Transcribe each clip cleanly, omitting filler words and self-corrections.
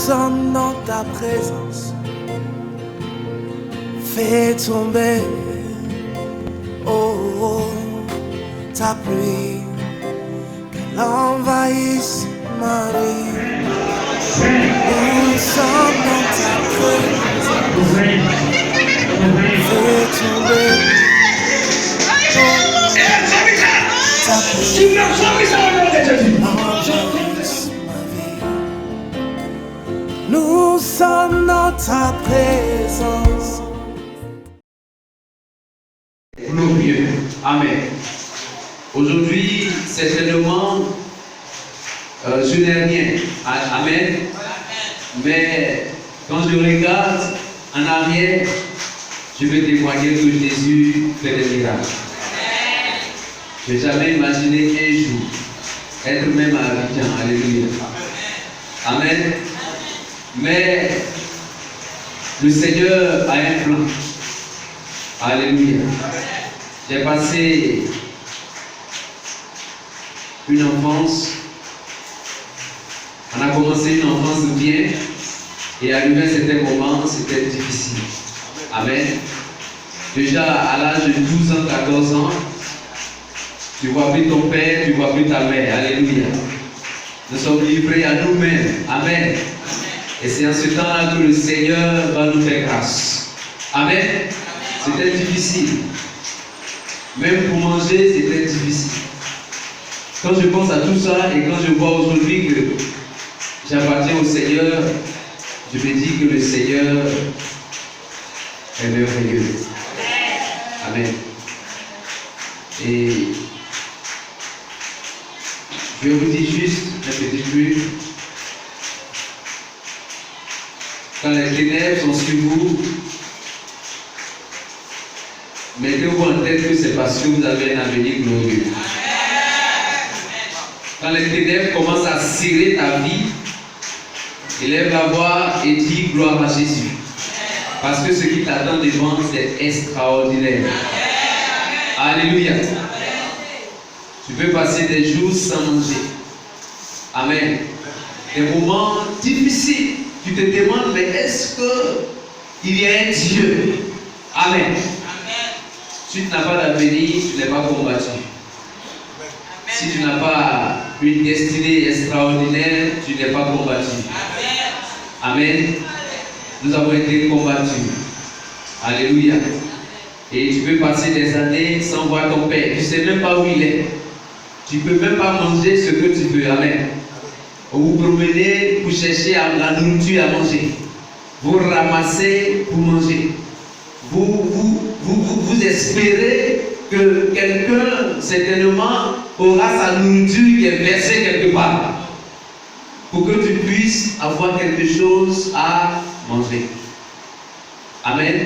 sommes dans ta présence. Fais tomber, oh, ta pluie, qu'elle envahisse ma vie. Nous sommes dans ta présence. Fais tomber, oh, ta pluie, envahisse ma vie. Nous sommes dans ta présence. Glorieux. Amen. Aujourd'hui, certainement, je n'ai rien. Amen. Mais quand je regarde en arrière, je veux témoigner que Jésus fait des miracles. Je n'ai jamais imaginé un jour être même à Abidjan. Alléluia. Amen. Mais le Seigneur a un plan. Alléluia. J'ai passé une enfance. On a commencé une enfance bien. Et arrivé à un certain moment, c'était difficile. Amen. Déjà à l'âge de 12 ans, 14 ans, tu ne vois plus ton père, tu ne vois plus ta mère. Alléluia. Nous sommes livrés à nous-mêmes. Amen. Et c'est en ce temps-là que le Seigneur va nous faire grâce. Amen. C'était difficile. Même pour manger, c'était difficile. Quand je pense à tout ça et quand je vois aujourd'hui que j'appartiens au Seigneur, je me dis que le Seigneur est merveilleux. Amen. Et je vous dis juste un petit truc. Quand les ténèbres sont sur vous, mettez-vous en tête que c'est parce que vous avez un avenir glorieux. Quand les ténèbres commencent à serrer ta vie, élève la voix et dis gloire à Jésus. Parce que ce qui t'attend devant, c'est extraordinaire. Alléluia. Tu peux passer des jours sans manger. Amen. Des moments difficiles. Tu te demandes, mais est-ce qu'il y a un Dieu? Amen. Si tu n'as pas d'avenir, tu n'es pas combattu. Si tu n'as pas une destinée extraordinaire, tu n'es pas combattu. Amen. Nous avons été combattus. Alléluia. Et tu peux passer des années sans voir ton père. Tu ne sais même pas où il est. Tu ne peux même pas manger ce que tu veux. Amen. Vous vous promenez pour chercher la nourriture à manger. Vous ramassez pour manger. Vous espérez que quelqu'un, certainement, aura sa nourriture qui est versée quelque part pour que tu puisses avoir quelque chose à manger. Amen.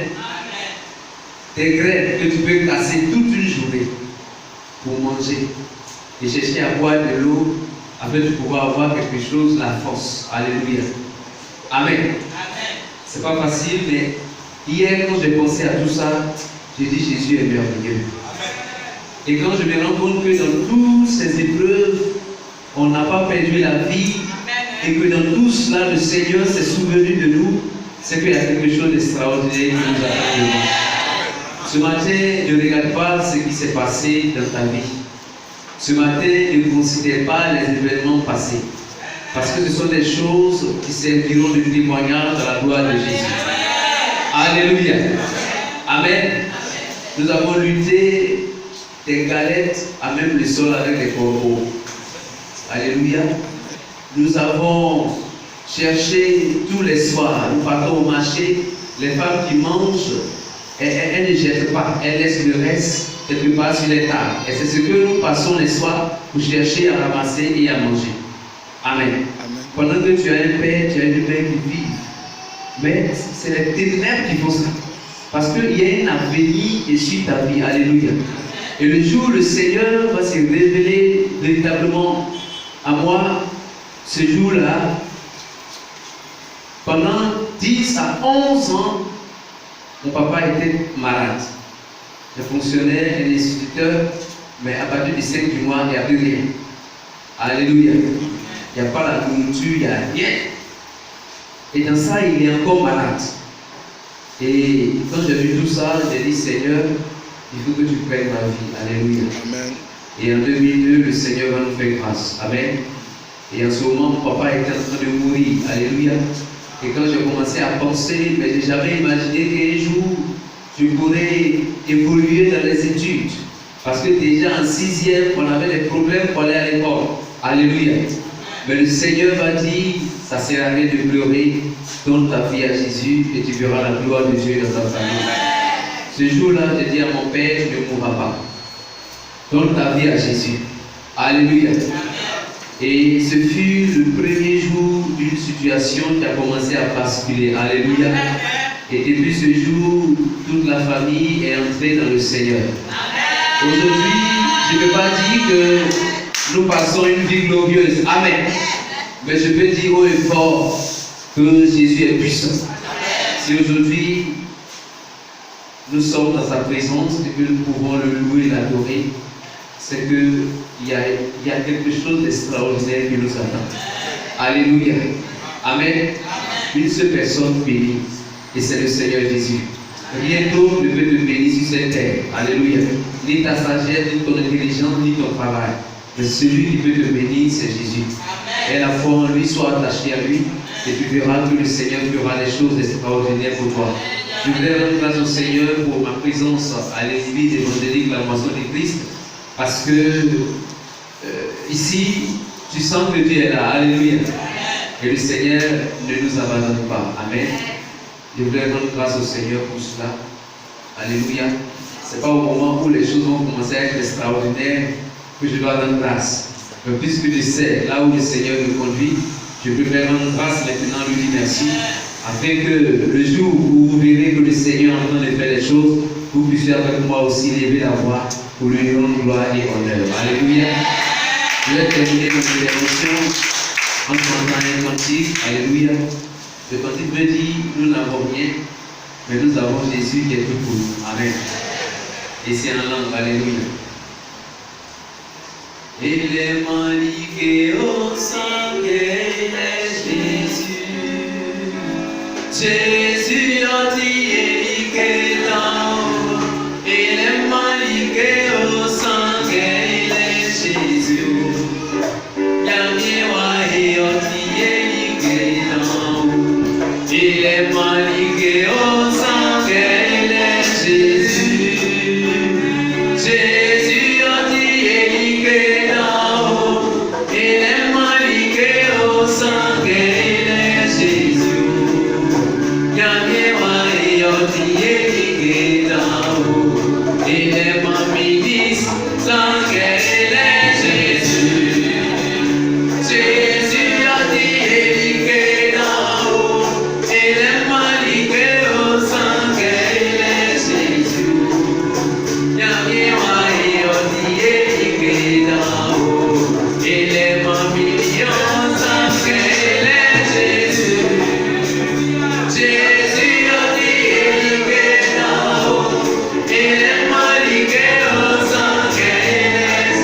Des graines que tu peux casser toute une journée pour manger et chercher à boire de l'eau afin de pouvoir avoir quelque chose, la force. Alléluia. Amen. C'est pas facile, mais hier, quand j'ai pensé à tout ça, j'ai dit Jésus est merveilleux. Et quand je me rends compte que dans toutes ces épreuves, on n'a pas perdu la vie, et que dans tout cela, le Seigneur s'est souvenu de nous, c'est qu'il y a quelque chose d'extraordinaire qui nous a fait. Ce matin, ne regarde pas ce qui s'est passé dans ta vie. Ce matin, ne considère pas les événements passés. Parce que ce sont des choses qui serviront de témoignage à la gloire de Jésus. Alléluia. Amen. Nous avons lutté des galettes à même le sol avec les corbeaux. Alléluia. Nous avons cherché tous les soirs. Nous partons au marché. Les femmes qui mangent, elles ne jettent pas. Elles laissent le reste quelque part sur les tables. Et c'est ce que nous passons les soirs pour chercher à ramasser et à manger. Amen. Amen. Pendant que tu as un père, tu as une mère qui vit. Mais c'est les ténèbres qui font ça. Parce qu'il y a un avenir sur ta vie. Alléluia. Et le jour où le Seigneur va se révéler véritablement à moi, ce jour-là, pendant 10 à 11 ans, mon papa était malade. Je fonctionnais, un instituteur, mais à partir du 5 du mois, il n'y a plus rien. Alléluia. Il n'y a pas la nourriture, il n'y a rien. Et dans ça, il est encore malade. Et quand j'ai vu tout ça, j'ai dit, Seigneur, il faut que tu prennes ma vie. Alléluia. Amen. Et en 2002, le Seigneur va nous faire grâce. Amen. Et en ce moment, papa était en train de mourir. Alléluia. Et quand j'ai commencé à penser, mais j'ai jamais imaginé qu'un jour, je pourrais évoluer dans les études. Parce que déjà en 6e, on avait des problèmes pour aller à l'école. Alléluia. Mais le Seigneur m'a dit, ça ne sert à rien de pleurer, donne ta vie à Jésus et tu verras la gloire de Dieu dans ta famille. Ce jour-là, j'ai dit à mon père, tu ne mourras pas. Donne ta vie à Jésus. Alléluia. Et ce fut le premier jour d'une situation qui a commencé à basculer. Alléluia. Et depuis ce jour, toute la famille est entrée dans le Seigneur. Aujourd'hui, je ne peux pas dire que nous passons une vie glorieuse. Amen. Mais je peux dire haut et fort que Jésus est puissant. Si aujourd'hui nous sommes dans sa présence et que nous pouvons le louer et l'adorer, c'est qu'il y a quelque chose d'extraordinaire qui nous attend. Alléluia. Amen. Une seule personne bénie, et c'est le Seigneur Jésus. Rien d'autre ne peut te bénir sur cette terre. Alléluia. Ni ta sagesse, ni ton intelligence, ni ton travail. Mais celui qui peut te bénir, c'est Jésus. Et la foi en lui, soit attachée à lui, et tu verras que le Seigneur fera des choses extraordinaires pour toi. Je voudrais rendre grâce au Seigneur pour ma présence à l'église évangélique La Moisson de Christ. Parce que ici, tu sens que Dieu est là. Alléluia. Et le Seigneur ne nous abandonne pas. Amen. Je voudrais rendre grâce au Seigneur pour cela. Alléluia. Ce n'est pas au moment où les choses vont commencer à être extraordinaires que je dois rendre grâce. Mais puisque je sais là où le Seigneur me conduit, je préfère rendre grâce maintenant, lui dire merci, afin que le jour où vous verrez que le Seigneur est en train de faire les choses, vous puissiez avec moi aussi lever la voix pour lui rendre gloire et honneur. Alléluia. Je vais terminer mon intervention en chantant un cantique. Alléluia. Le cantique me dit, nous n'avons rien, mais nous avons Jésus qui est tout pour nous. Amen. Et c'est en langue. Alléluia. Il est maniqué au sang et Jésus. Jésus a dit et là-haut. Il est maniqué au sang et Jésus. Il est maniqué au sang et Jésus. Jésus a dit et là-haut. Il est maniqué au sang et Jésus. Il est maniqué sang et Jésus. Jésus a dit et là-haut. Il est maniqué au sang et Jésus. Il est maniqué au sang et Jésus. Jésus a dit et là-haut. Il est maniqué au sang et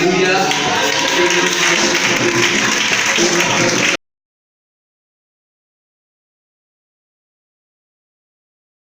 Alléluia.